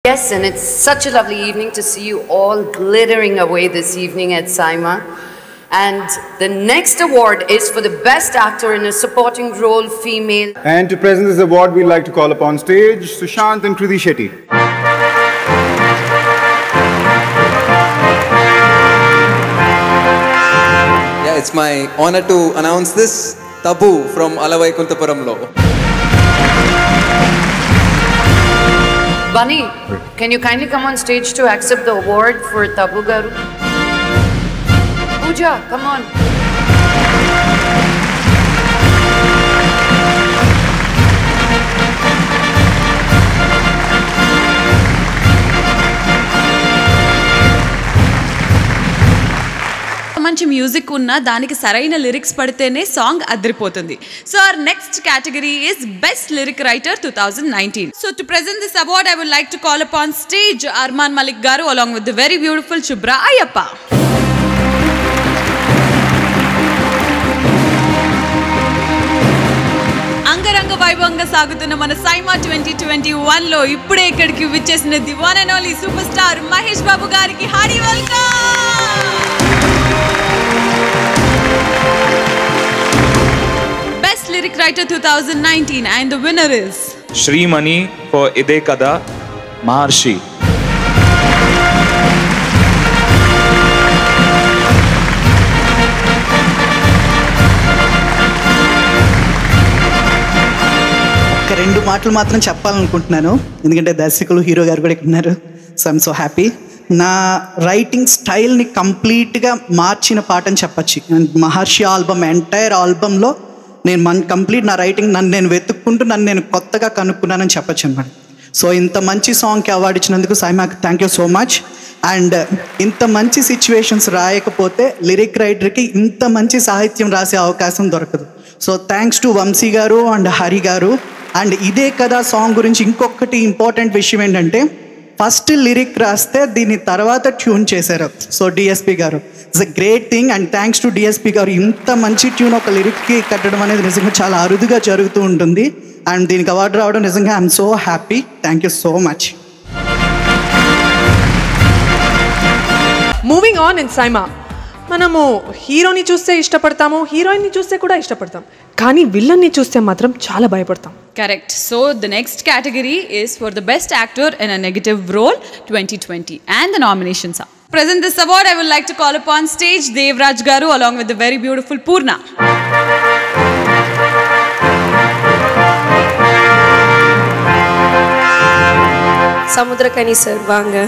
Yes, and it's such a lovely evening to see you all glittering away this evening at SIIMA. And the next award is for the best actor in a supporting role, female. And to present this award, we'd like to call upon stage Sushant and Kriti Shetty. Yeah, it's my honor to announce this. Tabu from Alavaikuntapuramlo. Bunny, can you kindly come on stage to accept the award for Tabu Garu? Pooja, come on. మంచి music ఉన్నా దానికి సరైన lyrics పడితేనే song అదిరిపోతుంది. So our next category is best lyric writer 2019. So to present this award I would like to call upon stage Arman Malik garu along with the very beautiful Shubhra Ayyappa. అంగరంగ వైభవంగా సాగుతున్న మన సైమా 2021 లో ఇప్పుడే ఇక్కడికి విచ్చేసిన the one and only superstar Mahesh Babu గారికి hearty welcome. Best Lyric Writer 2019 and the winner is Shri Mani for Ide Kada Maharshi. ఒక రెండు మాటలు మాత్రం చెప్పాలనుకుంటున్నాను ఎందుకంటే దర్శకులు హీరో గారు కూడా ఇక్కడ ఉన్నారు. So I'm so happy. నా రైటింగ్ స్టైల్ని కంప్లీట్గా మార్చిన పాట అని చెప్పచ్చు. మహర్షి ఆల్బమ్ ఎంటైర్ ఆల్బంలో నేను కంప్లీట్ నా రైటింగ్ నన్ను నేను వెతుక్కుంటూ నన్ను నేను కొత్తగా కనుక్కున్నానని చెప్పచ్చు అనమాట. సో ఇంత మంచి సాంగ్కి అవార్డు ఇచ్చినందుకు సైమాకి thank you so much. And ఇంత మంచి సిచ్యువేషన్స్ రాయకపోతే లిరిక్ రైటర్కి ఇంత మంచి సాహిత్యం రాసే అవకాశం దొరకదు. సో థ్యాంక్స్ టు వంశీ గారు అండ్ హరి గారు. అండ్ ఇదే కదా సాంగ్ గురించి ఇంకొకటి ఇంపార్టెంట్ విషయం ఏంటంటే ఫస్ట్ లిరిక్ రాస్తే దీని తర్వాత ట్యూన్ చేశారు. సో డిఎస్పి గారు it's a great thing. And thanks to DSP గారు. ఇంత మంచి ట్యూన్ ఒక లిరిక్కి కట్టడం అనేది నిజంగా చాలా అరుదుగా జరుగుతూ ఉంటుంది. అండ్ దీనికి అవార్డు రావడం నిజంగా I'm so happy. Thank you so much. Moving on in SIIMA, మనము హీరోని చూస్తే ఇష్టపడతాము, హీరోయిన్ని చూస్తే కూడా ఇష్టపడతాం, కానీ విల్లన్ని చూస్తే మాత్రం చాలా భయపడతాం. Correct. So the next category is for the best actor in a negative role 2020 and the nominations are. Present this award I would like to call upon stage Devraj garu along with the very beautiful Purna. Samudrakani sir, vaanga.